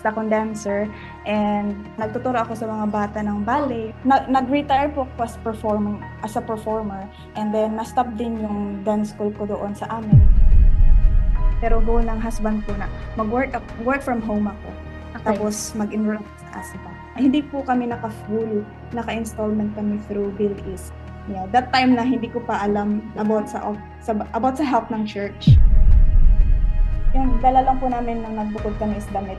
sa condenser, and nagtuturo ako sa mga bata ng ballet. Nag-retire po ako as a performer, and then na-stop din yung dance school ko doon sa amin. Pero goal ng husband ko na work from home ako. Okay. Tapos mag-enroll ako sa ASBA. Hindi po kami naka-full, naka-installment kami through BillEast. Yeah, that time na hindi ko pa alam about sa help ng church. Yung dala lang po namin nang nagbukod kami is damit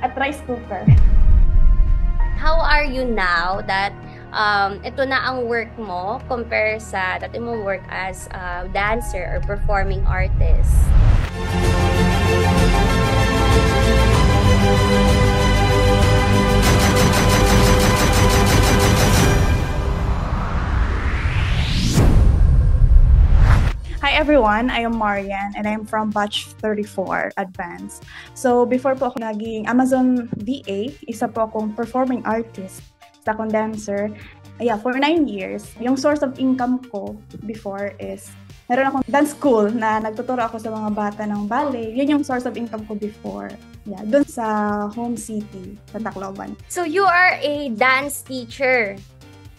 at rice cooker. How are you now that ito na ang work mo compare sa dati mo work as a dancer or performing artist? Hi everyone, I am Marian and I'm from Batch 34 Advanced. So before po ako naging Amazon VA, isa po akong performing artist sa condenser. Yeah, for 9 years. Yung source of income ko before is meron akong dance school na nagtuturo ako sa mga bata ng ballet. Yun yung source of income ko before. Yeah, dun sa home city, sa Tacloban. So you are a dance teacher?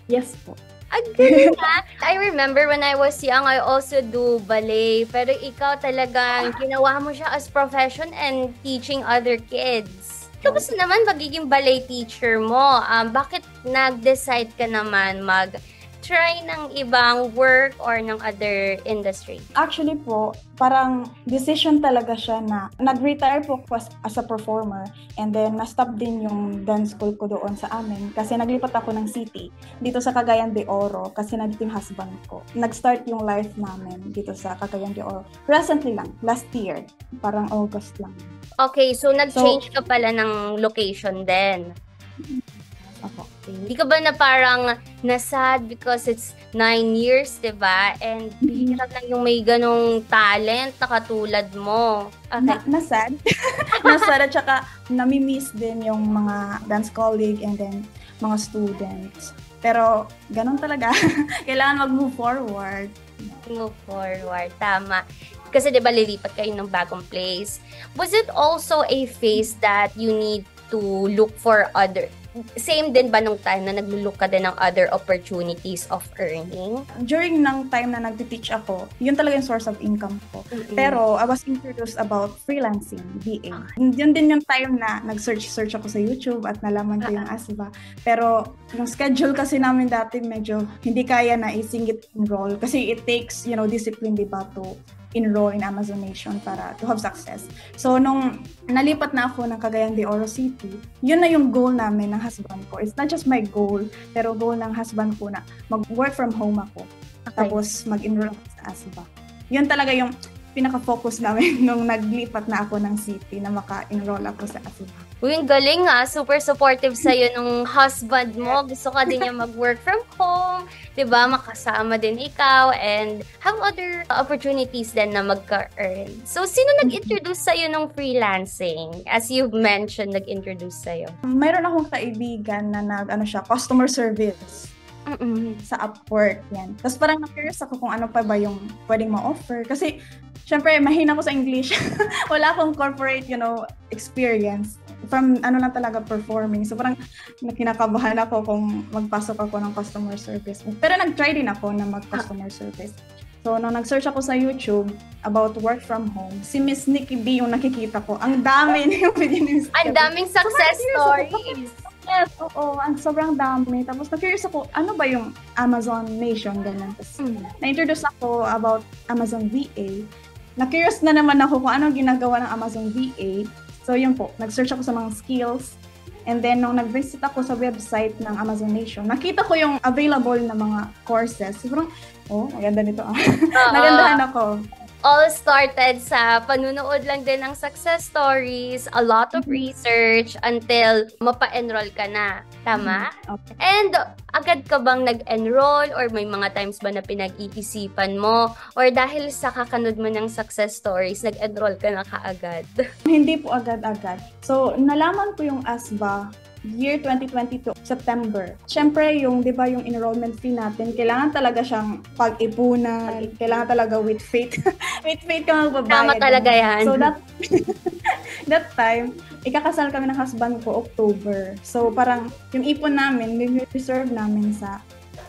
Yes po. Ang galing ha! I remember when I was young, I also do ballet. Pero ikaw talagang ginawa mo siya as profession and teaching other kids. Tapos naman magiging ballet teacher mo. Bakit nag-decide ka naman mag-try ng ibang work or ng other industry? Actually po, parang decision talaga siya na nag-retire po ako as a performer, and then na-stop din yung dance school ko doon sa amin kasi naglipat ako ng city dito sa Cagayan de Oro kasi nandito yung husband ko. Nag-start yung life namin dito sa Cagayan de Oro. Recently lang, last year, parang August lang. Okay, so nag-change ka pala ng location din. Ako. Hindi ka ba na parang nasad because it's 9 years, diba? And bihirap lang yung may ganong talent na katulad mo. Okay. Nasad. Nasad at saka nami-miss din yung mga dance colleague and then mga students. Pero ganun talaga. Kailangan mag-move forward. Move forward, tama. Kasi diba lilipat kayo ng bagong place. Was it also a phase that you need to look for other... Same din ba nung time na naglulook ka din ng other opportunities of earning? During ng time na nagti-teach ako, yun talaga yung source of income ko. Mm-hmm. Pero I was introduced about freelancing, VA. Yun din yung time na nag-search ako sa YouTube at nalaman ko yung ASBA. Pero yung schedule kasi namin dati medyo hindi kaya na isingit enroll kasi it takes, discipline, diba, to enroll in Amazon Nation para to have success. So, nung nalipat na ako ng Cagayan de Oro City, yun na yung goal namin ng husband ko. It's not just my goal, pero goal ng husband ko na mag-work from home ako. Okay. Tapos mag-enroll ako sa ASBA. Yun talaga yung pinaka-focus namin nung naglipat na ako ng city na maka-enroll ako sa ASBA. Uy, ang galing ha. Super supportive sa'yo nung husband mo. Gusto ka din niya mag-work from home. Diba? Makasama din ikaw and have other opportunities din na magka-earn. So, sino nag-introduce sa'yo ng freelancing? As you've mentioned, nag-introduce sa'yo. Mayroon akong kaibigan na customer service. Sa Upwork, yan. Tapos parang na-curious ako kung ano pa ba yung pwedeng ma-offer. Kasi, syempre, mahina ko sa English. Wala akong corporate, experience. From lang talaga performing. So parang kinakabahan ako kung magpasok ako ng customer service. Pero nag-try din ako na mag-customer service. So nung nag-search ako sa YouTube about work from home, si Miss Nikki B yung nakikita ko. Ang dami niyo. Ang daming success stories. Yes, oo. Sobrang dami. Tapos na-curious ako, ano ba yung Amazon Nation? Ganun. Tapos na-introduce ako about Amazon VA. Na-curious na naman ako kung ano ginagawa ng Amazon VA. So yun po, nag-search ako sa mga skills. And then nung nag-visit ako sa website ng Amazon Nation, nakita ko yung available na mga courses. So, parang, maganda nito. Nagandahan ako. All started sa panunood lang din ng success stories, a lot of research until mapa-enroll ka na. Tama? Okay. And agad ka bang nag-enroll or may mga times ba na pinag-iisipan mo? Or dahil sa kakanood mo ng success stories, nag-enroll ka na kaagad? Hindi po agad-agad. So, nalaman ko yung ASBA year 2022, September. Siyempre, yung, di ba, yung enrollment fee natin, kailangan talaga siyang pag-ipunan, kailangan talaga with faith. With faith ka magbabayad. Tama talaga yan. So, that time, ikakasal kami ng husband ko, October. So, parang, yung ipon namin, reserve namin sa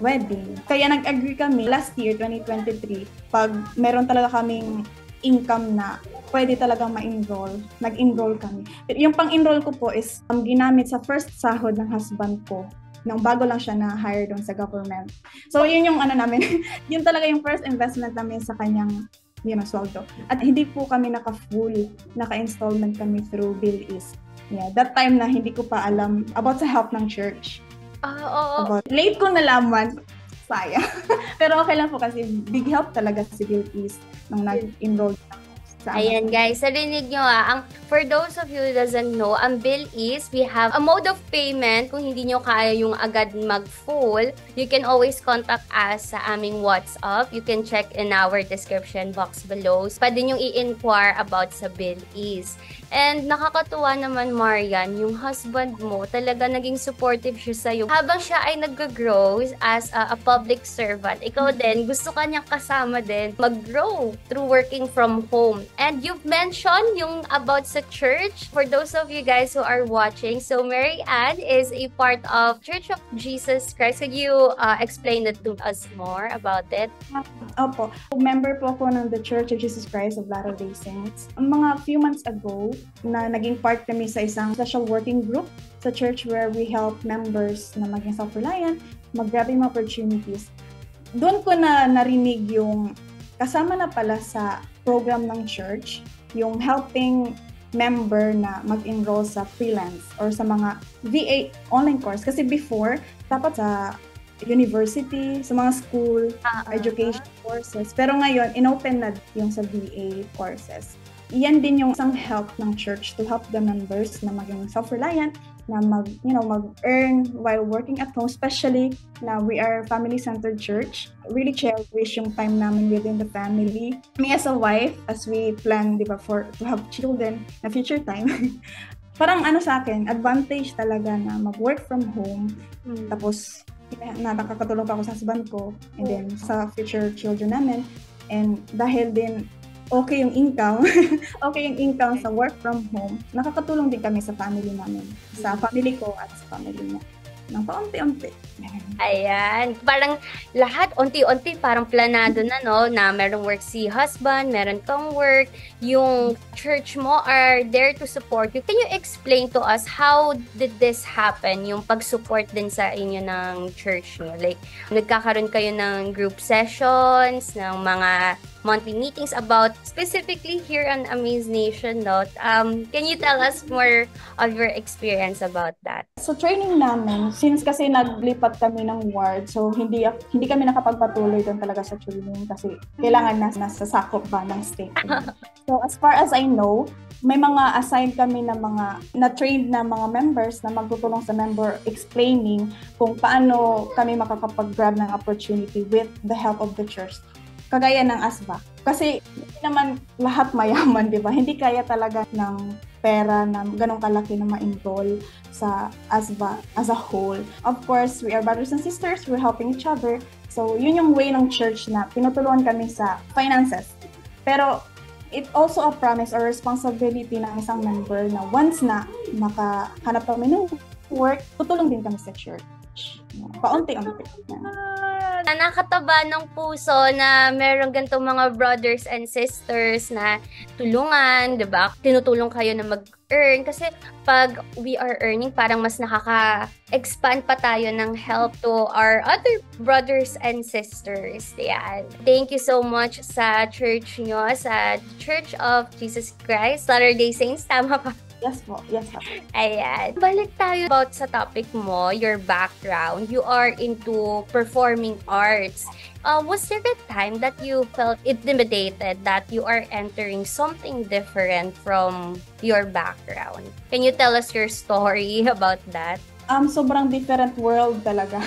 wedding. Kaya nag-agree kami last year, 2023, pag meron talaga kaming income na pwede talagang ma-enroll, nag-enroll kami. Yung pang-enroll ko po is ginamit sa first sahod ng husband ko nang bago lang siya na-hire doon sa government. So, yun yung namin, yun talaga yung first investment namin sa kanyang sweldo. At hindi po kami naka-full, naka-installment kami through BillEast. Yeah, that time na hindi ko pa alam about sa help ng church. Late ko nalaman, sayang. Pero okay lang po kasi big help talaga si BillEast nung nag-enroll sa Ayan guys, narinig nyo for those of you who doesn't know, ang BillEast, we have a mode of payment. Kung hindi nyo kaya yung agad mag-full, you can always contact us sa aming WhatsApp. You can check in our description box below. Pwede nyo i-inquire about sa BillEast. And nakakatuwa naman, Marian, yung husband mo, talaga naging supportive siya sa'yo. Habang siya ay nag-grow as a public servant, ikaw din, gusto ka niyang kasama din mag-grow through working from home. And you've mentioned yung about sa church. For those of you guys who are watching, so Mary Ann is a part of Church of Jesus Christ. Could you explain it to us more about it? Opo. Member po ako ng the Church of Jesus Christ of Latter-day Saints. Mga few months ago, na naging part kami sa isang special working group sa church where we help members na maging self-reliant, mag-grab yung opportunities. Doon ko na narinig yung kasama na pala sa program ng church, yung helping member na mag-enroll sa freelance or sa mga VA online course. Kasi before, dapat sa university, sa mga school, education courses. Pero ngayon, inopen na yung sa VA courses. Iyan din yung isang help ng church to help the members na maging self-reliant, na mag-earn while working at home, especially na we are family-centered church. Really cherish yung time namin within the family. Me as a wife, as we plan, di ba, to have children na future time, parang sa akin, advantage talaga na mag-work from home, tapos nakakatulong pa ako sa husband ko, and then sa future children namin, and dahil din okay yung income sa work from home, nakakatulong din kami sa family namin, sa family ko at sa family niya, ng paunti-unti. Ayan, parang lahat unti-unti parang planado na, no, na merong work si husband, meron kang work, yung church mo are there to support you. Can you explain to us how did this happen, yung pag-support din sa inyo ng church niyo? Like, nagkakaroon kayo ng group sessions, ng mga monthly meetings about specifically here on Amaze Nation, no? Can you tell us more of your experience about that? So training namin, since kasi naglipat kami ng ward, so hindi kami nakapagpatuloy doon talaga sa training kasi kailangan nasa sakop ba ng state. So as far as I know, may mga assigned kami na mga na-trained na mga members na magtutulong sa member explaining kung paano kami makakapag-grab ng opportunity with the help of the church. Kagaya ng ASVA. Kasi hindi naman lahat mayaman, di ba? Hindi kaya talaga ng pera na ganong kalaki na ma-enroll sa ASVA as a whole. Of course, we are brothers and sisters. We're helping each other. So, yun yung way ng church na pinutulungan kami sa finances. Pero, it also a promise or responsibility ng isang member na once na makahanap kami ng work, tutulong din kami sa church. Paunti-unti. Nakataba ng puso na merong ganitong mga brothers and sisters na tulungan, diba? Tinutulong kayo na mag-earn kasi pag we are earning, parang mas nakaka-expand pa tayo ng help to our other brothers and sisters. Yan. Thank you so much sa church nyo, sa Church of Jesus Christ, Latter-day Saints. Tama pa? Yes po. Yes po. Ayan. Balik tayo about sa topic mo, your background. You are into performing arts. Was there a time that you felt intimidated that you are entering something different from your background? Can you tell us your story about that? Sobrang different world talaga.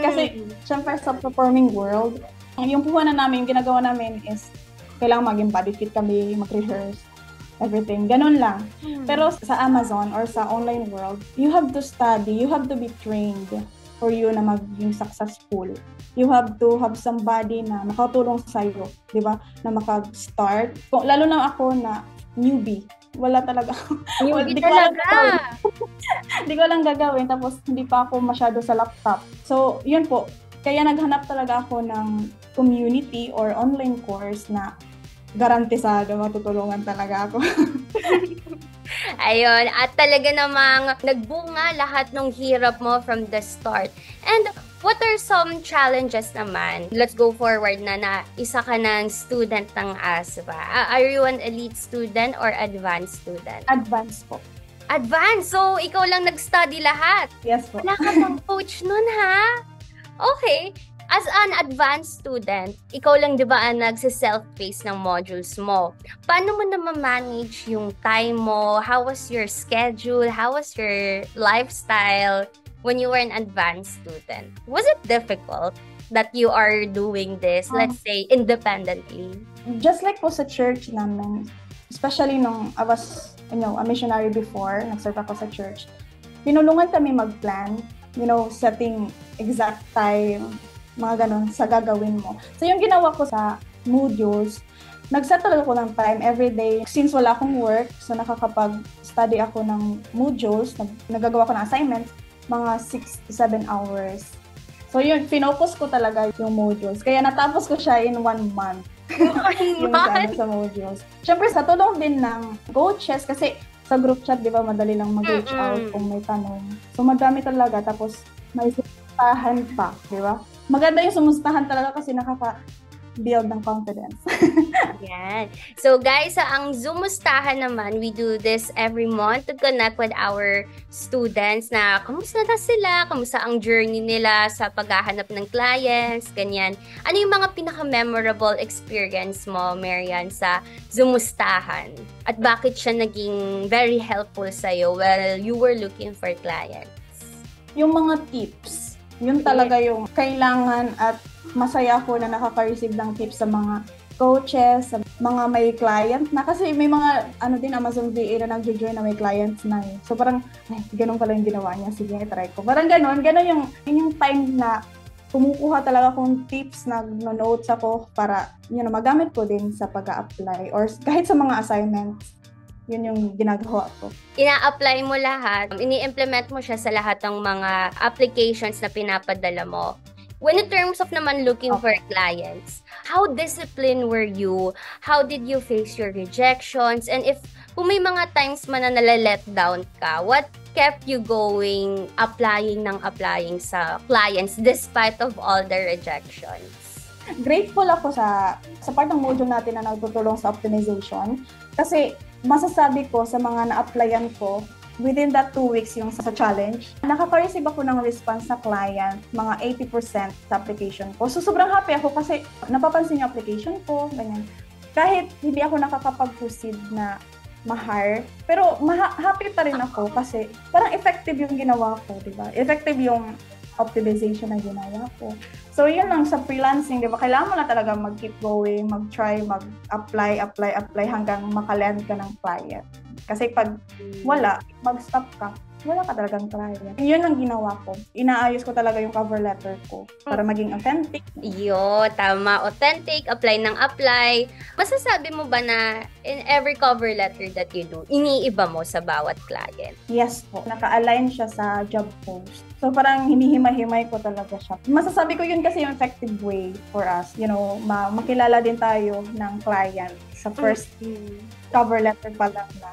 Kasi, syempre sa performing world, yung puhunan namin, yung ginagawa namin is kailangan maging body fit kami, mag-rehearse. everything. Ganun lang. Pero sa Amazon or sa online world, you have to study, you have to be trained for you na maging successful. You have to have somebody na makatulong sa'yo, di ba? Na makag-start. Lalo na ako na newbie. Wala talaga. Newbie talaga. Hindi ko lang gagawin. Tapos hindi pa ako masyado sa laptop. So, yun po. Kaya naghanap talaga ako ng community or online course na garantisado, matutulungan talaga ako. Ayun, at talaga namang nagbunga lahat ng hirap mo from the start. And what are some challenges naman? Let's go forward na isa ka ng student ng ASVA. Are you an elite student or advanced student? Advanced po. Advanced? So, ikaw lang nag-study lahat? Yes po. Wala ka pang coach nun, ha? Okay. As an advanced student, ikaw lang di ba ang nagsi-self-pace ng modules mo? Paano mo na ma-manage yung time mo? How was your schedule? How was your lifestyle when you were an advanced student? Was it difficult that you are doing this, let's say, independently? Just like po sa church namin, especially nung I was, a missionary before, nag-serve ako sa church, pinulungan kami mag-plan, setting exact time, mga ganun, sa gagawin mo. So, yung ginawa ko sa modules, nag-set talaga ako ng time every day. Since wala akong work, so nakakapag-study ako ng modules, nagagawa ko ng assignments, mga 6 to 7 hours. So, yun, finocus ko talaga yung modules. Kaya natapos ko siya in 1 month. Yung sa modules. Siyempre, sa tulong din ng coaches, kasi sa group chat, di ba, madali lang mag-reach out kung may tanong. So, madami talaga. Tapos, may sumustahan pa, di ba? Maganda yung sumustahan talaga kasi nakaka-build ng confidence. Yan. So guys, ang Zoommustahan naman, we do this every month to connect with our students na kamusta na sila, kamusta ang journey nila sa paghahanap ng clients, ganyan. Ano yung mga pinaka-memorable experience mo, Marian, sa Zoommustahan? At bakit siya naging very helpful sa'yo while you were looking for clients? Yung mga tips. Yun talaga yung kailangan at masaya ako na nakaka-receive ng tips sa mga coaches, sa mga may client na kasi may mga Amazon VA na nag-join na may clients na eh. So parang, ganun pala yung ginawa niya. Sige, try ko. Parang ganun yung time na kumukuha talaga akong tips, nag-notes ako para magamit ko din sa pag-a-apply or kahit sa mga assignments. Yun yung ginagawa ko. Ina-apply mo lahat, ini-implement mo siya sa lahat ng mga applications na pinapadala mo. When in terms of naman looking for clients, how disciplined were you? How did you face your rejections? And kung may mga times man na nala-let down ka, what kept you going, applying sa clients despite of all the rejections? Grateful ako sa part ng module natin na nagtutulong sa optimization kasi masasabi ko sa mga na-applyan ko, within that 2 weeks yung sa challenge, nakaka-receive ako ng response sa client, mga 80% sa application ko. So, sobrang happy ako kasi napapansin yung application ko, ganyan. Kahit hindi ako nakakapag-proceed na ma-hire, pero happy pa rin ako kasi parang effective yung ginawa ko, di ba? Effective yung optimization na ginawa ko. So, yun lang sa freelancing, di ba? Kailangan mo na talaga mag-keep going, mag-try, mag-apply hanggang makaland ka ng client. Kasi pag wala, mag-stop ka, wala ka talagang client. Yun ang ginawa ko. Inaayos ko talaga yung cover letter ko para maging authentic. Tama. Authentic, apply ng apply. Masasabi mo ba na in every cover letter that you do, iniiba mo sa bawat client? Yes po. Naka-align siya sa job post. So parang hinihimay-himay ko talaga siya. Masasabi ko yun kasi yung effective way for us. Makilala din tayo ng client sa first cover letter pa lang na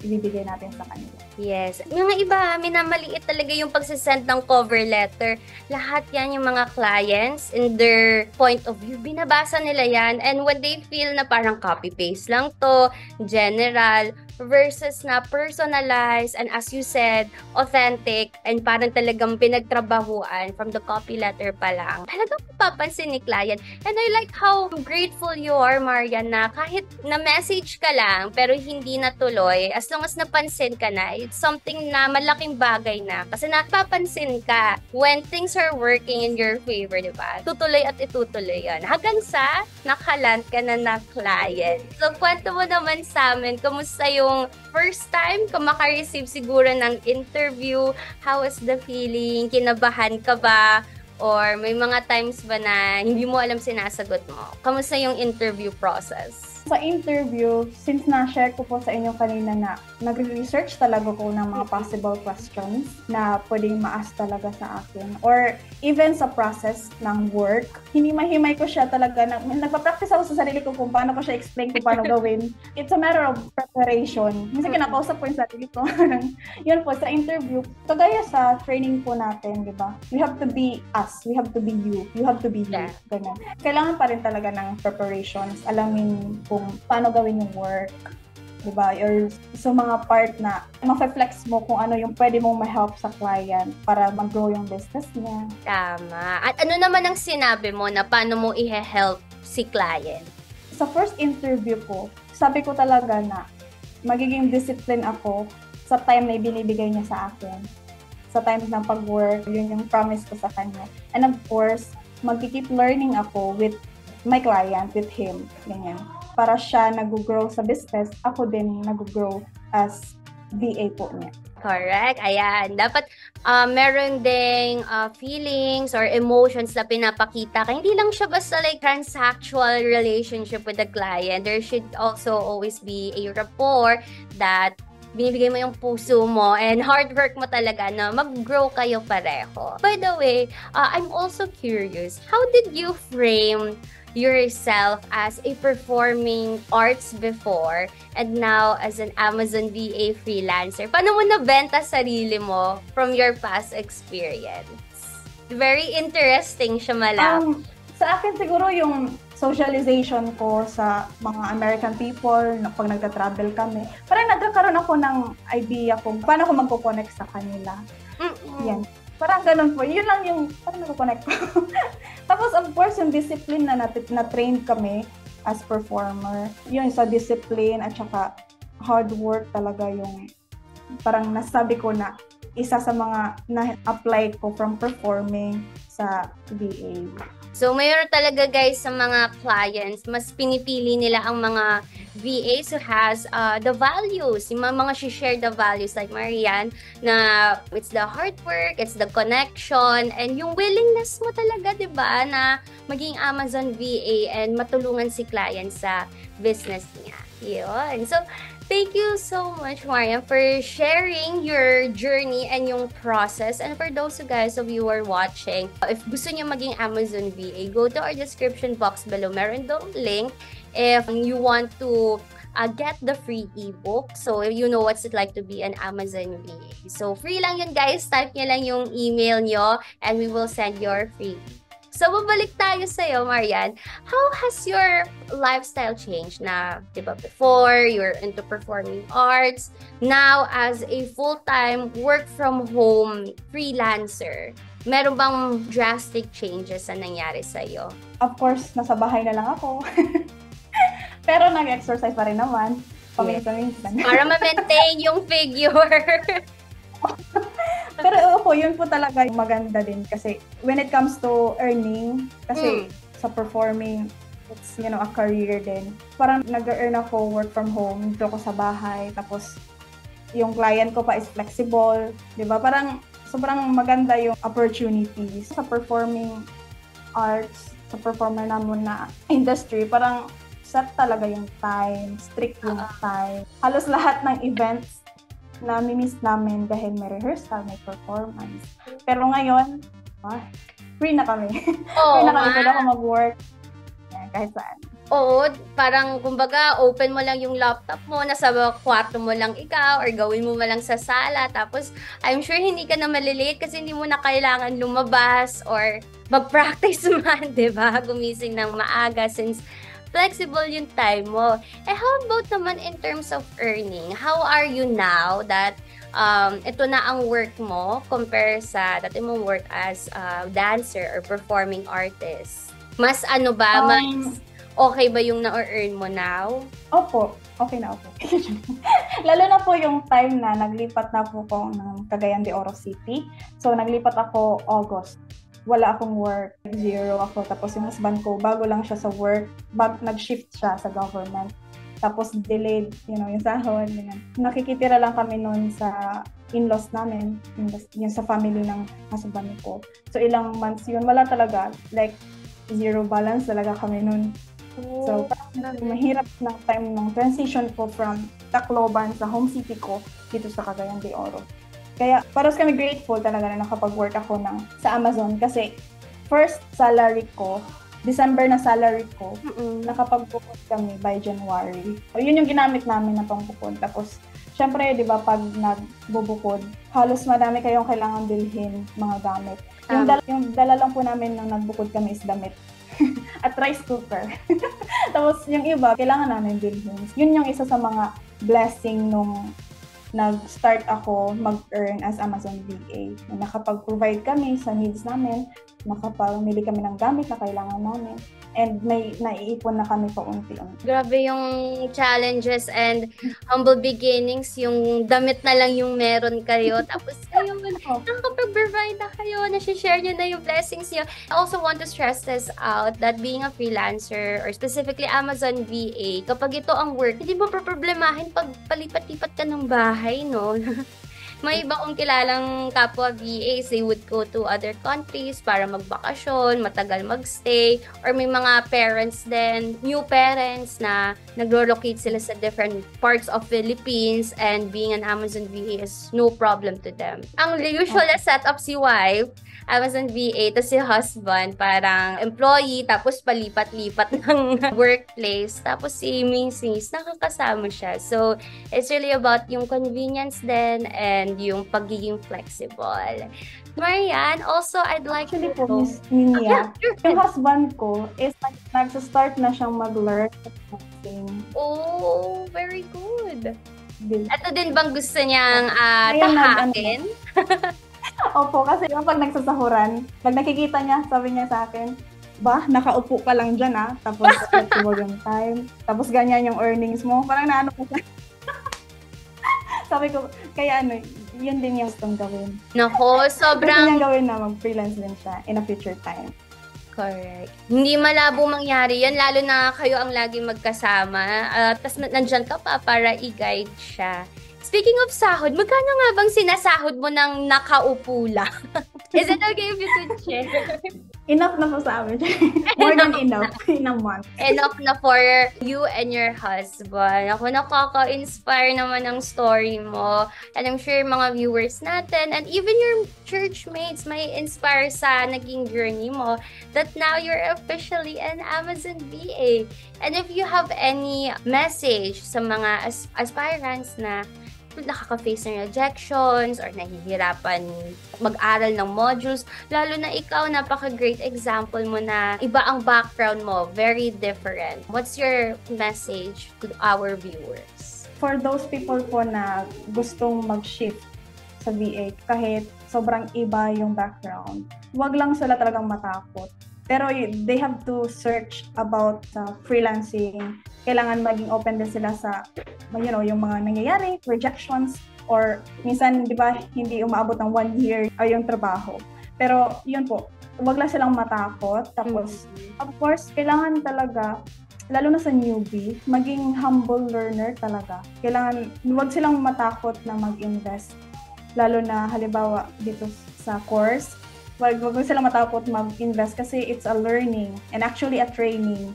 ibibigay natin sa kanila. Yes. Yung iba, minamaliit talaga yung pagsasend ng cover letter. Lahat yan yung mga clients in their point of view. Binabasa nila yan and when they feel na parang copy-paste lang to, general, versus na personalized and as you said, authentic and parang talagang pinagtrabahuan from the copy letter pa lang. Talagang mapapansin ni client. And I like how grateful you are, Marian, na kahit na-message ka lang pero hindi natuloy, as long as napansin ka na, it's something na malaking bagay na. Kasi napapansin ka when things are working in your favor, di ba? Tutuloy at itutuloy yan. Hanggang sa nakaland ka na client. So, kwento mo naman sa amin, kamusta yung first time ka maka-receive siguro ng interview? How was the feeling? Kinabahan ka ba? Or may mga times ba na hindi mo alam sinasagot mo? Kamusta yung interview process? Sa interview, since na-share ko po sa inyo kanina na nag-research talaga ko ng mga possible questions na pwedeng ma-ask talaga sa akin. Or even sa process ng work, hinimay-himay ko siya talaga. Nagpa-practice ako sa sarili ko kung paano ko siya explain kung paano gawin. It's a matter of preparation. Kasi kinakausap ko yung sarili ko. Yun po, sa interview, kagaya sa training po natin, di ba? We have to be us. We have to be you. You have to be you. Ganun. Kailangan pa rin talaga ng preparations. Alamin kung paano gawin yung work, diba? Or sa mga part na ma-flex mo kung ano yung pwede mong ma-help sa client para mag-grow yung business niya. Tama. At ano naman ang sinabi mo na paano mo i-help si client? Sa first interview ko, sabi ko talaga na magiging discipline ako sa time na ibinibigay niya sa akin. Sa time ng pag-work, yun yung promise ko sa kanya. And of course, mag-keep learning ako with my client, with him. Ganyan. Para siya nag-grow sa business, ako din nag-grow as VA po niya. Correct. Ayan. Dapat meron ding feelings or emotions na pinapakita ka. Hindi lang siya basta like transactional relationship with the client. There should also always be a rapport that binibigay mo yung puso mo and hard work mo talaga na mag-grow kayo pareho. By the way, I'm also curious, how did you frame yourself as a performing arts before and now as an Amazon VA freelancer? Paano mo nabenta sarili mo from your past experience? Very interesting siya malaman. Sa akin siguro yung socialization ko sa mga American people na pag nagta-travel kami, parang nagkakaroon ako ng idea kung paano ako magko-connect sa kanila. Yan. Parang ganun po. Yun lang yung parang nagko-connect ko. Tapos of course yung discipline na trained kami as performer. Yun sa discipline at saka hard work talaga yung parang nasabi ko na isa sa mga na-apply ko from performing sa VA. So, mayroon talaga guys sa mga clients, mas pinipili nila ang mga VAs who has the values, yung mga share the values like Marian, na it's the hard work, it's the connection, and yung willingness mo talaga, di ba, na maging Amazon VA and matulungan si client sa business niya. Yun. So, thank you so much, Marian, for sharing your journey and yung process. And for those of you who are watching, if gusto niyo maging Amazon VA, go to our description box below. Meron doon link if you want to get the free ebook. So, you know what's it like to be an Amazon VA. So, free lang yun, guys. Type niyo lang yung email nyo and we will send your free ebook. So, babalik tayo sa'yo, Marian. How has your lifestyle changed na, di ba, before, you're into performing arts, now, as a full-time work-from-home freelancer, meron bang drastic changes na nangyari sa'yo? Of course, nasa bahay na lang ako. Pero nag-exercise pa rin naman. Paminsan-minsan. Para ma-maintain yung figure. Pero po, yun po talaga maganda din kasi when it comes to earning, kasi sa performing, it's, a career din. Parang nag-earn ako work from home, dito ako sa bahay, tapos yung client ko pa is flexible, di ba? Parang sobrang maganda yung opportunities sa performing arts, sa performer naman na industry, parang set talaga yung time, strict yung time. Halos lahat ng events nami-miss namin dahil may rehearsal, may performance. Pero ngayon, free na kami. Free na kami, pwede ako mag-work. Yan, kahit saan. Oo, parang kumbaga open mo lang yung laptop mo, nasa kwarto mo lang ikaw or gawin mo lang sa sala. Tapos I'm sure hindi ka na malilate kasi hindi mo na kailangan lumabas or mag-practice man, di ba? Gumising ng maaga since flexible yung time mo. How about naman in terms of earning? How are you now that ito na ang work mo compare sa dati mong work as dancer or performing artist? Mas mas okay ba yung na-earn mo now? Opo, okay na ako. Lalo na po yung time na naglipat na po ko ng Cagayan de Oro City. So, naglipat ako August. Wala akong work, 0 ako. Tapos yung husband ko, bago lang siya sa work, nag-shift siya sa government. Tapos delayed, yung sahod. Nakikitira lang kami noon sa in-laws namin, yung sa family ng husband ko. So, ilang months yun, wala talaga. Like, 0 balance talaga kami noon. So, mahirap ng time ng transition ko from Tacloban sa home city ko dito sa Cagayan de Oro. Kaya paros kami grateful talaga na nakapag-work ako sa Amazon kasi first salary ko, December na salary ko, nakapag-bukod kami by January. So, yun yung ginamit namin na pang-bukod. Tapos, syempre, di ba, pag nagbubukod, halos madami kayong kailangan bilhin mga gamit. Yung dala lang po namin nang nagbukod kami is damit. At rice cooker. Tapos yung iba, kailangan namin bilhin. Yun yung isa sa mga blessing nung nag-start ako mag-earn as Amazon VA. Nakapag-provide kami sa needs namin, nakapamili kami ng gamit na kailangan namin, and may naiipon na kami paunti-unti. Grabe yung challenges and humble beginnings, yung damit na lang yung meron kayo, tapos kayo, nakapag-provide na kayo, nasi-share nyo na yung blessings nyo. I also want to stress this out that being a freelancer or specifically Amazon VA, kapag ito ang work, hindi mo problemahin pag palipat-lipat ka ng bahay, no? May iba kong kilalang kapwa VAs, they would go to other countries para magbakasyon, matagal magstay, or may mga parents din, new parents na nagro-locate sila sa different parts of Philippines, and being an Amazon VA is no problem to them. Ang usual na setup si wife, Amazon VA, tapos si husband, parang employee, tapos palipat-lipat ng workplace, tapos si Mrs. nakakasama siya. So, it's really about yung convenience din and yung pagiging flexible. Marian, also, I'd like to know... Miss Ninia, yung husband ko is nag-start na siyang mag-learn something. Oh, very good. Ito Ito din bang gusto niyang tahakin? Opo, kasi pag nagsasahuran, pag nakikita niya, sabi niya sa akin, nakaupo ka lang dyan tapos flexible yung time, tapos ganyan yung earnings mo, parang naano ko siya. Sabi ko, kaya yun din yung gustong gawin. Nako, sobrang... Gusto niyang gawin na mag-freelance din siya in a future time. Correct. Hindi malabo mangyari yan, lalo na kayo ang laging magkasama, tapos nandyan ka pa para i-guide siya. Speaking of sahod, magkano nga bang sinasahod mo ng nakaupo lang? Is it okay if you could share? Enough na po sa amin. More than enough in a month. Enough na for you and your husband. Ako, nakaka-inspire naman ang story mo. And I'm sure mga viewers natin and even your church mates may inspire sa naging journey mo that now you're officially an Amazon VA. And if you have any message sa mga aspirants na nakaka-face ng rejections or nahihirapan mag-aral ng modules, lalo na ikaw, napaka-great example mo na iba ang background mo, very different. What's your message to our viewers? For those people po na gustong mag-shift sa VA, kahit sobrang iba yung background, huwag lang sila talagang matakot. Pero they have to search about freelancing. Kailangan maging open din sila sa, yung mga nangyayari, rejections, or minsan, di ba, hindi umaabot ng 1 year ay yung trabaho. Pero yun po, huwag lang silang matakot. Tapos, of course, kailangan talaga, lalo na sa newbie, maging humble learner talaga. Kailangan, huwag silang matakot na mag-invest. Lalo na, halimbawa, dito sa course, wag silang matakot mag-invest kasi it's a learning and actually a training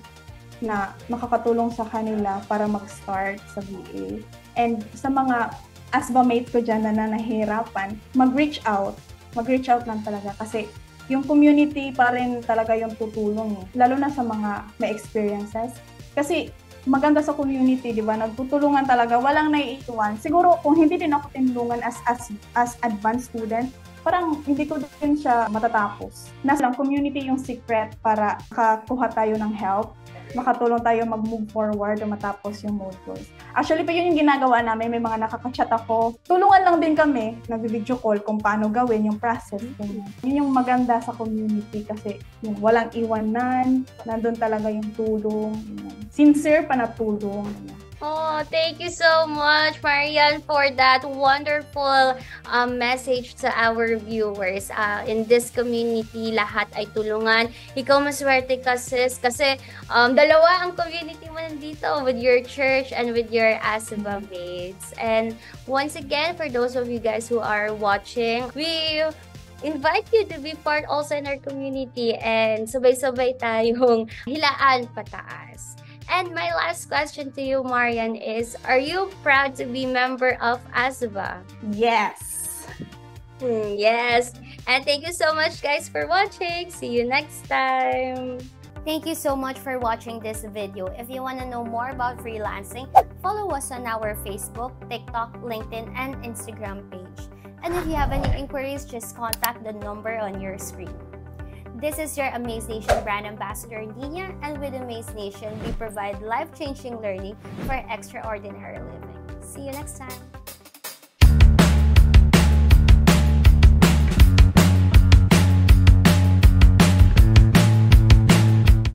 na makakatulong sa kanila para mag-start sa VA. And sa mga ASBA mates ko dyan na nahihirapan, mag-reach out lang talaga kasi yung community pa rin talaga yung tutulong lalo na sa mga may experiences. Kasi maganda sa community, di ba? Nagtutulungan talaga, walang naiiwan. Siguro kung hindi din ako tinulungan as advanced student, parang hindi ko din siya matatapos. Nasa lang, community yung secret para makakuha tayo ng help. makatulong tayo mag-move forward o matapos yung modules. Actually, pa yun yung ginagawa namin. May mga nakaka-chat ako. Tulungan lang din kami, nag-video call kung paano gawin yung process. Yun yung maganda sa community kasi yung walang iwanan, nandun talaga yung tulong, sincere pa na tulong. Oh, thank you so much, Marian, for that wonderful message to our viewers. In this community, lahat ay tulungan. Ikaw maswerte ka, sis, kasi dalawa ang community mo nandito with your church and with your ASVA mates. And once again, for those of you guys who are watching, we invite you to be part also in our community and sabay-sabay tayong hilaan pataas. And my last question to you, Marian, is, are you proud to be member of ASVA? Yes. Yes. And thank you so much, guys, for watching. See you next time. Thank you so much for watching this video. If you want to know more about freelancing, follow us on our Facebook, TikTok, LinkedIn, and Instagram page. And if you have any inquiries, just contact the number on your screen. This is your Amaze Nation brand ambassador, Nina, and with Amaze Nation, we provide life-changing learning for extraordinary living. See you next time.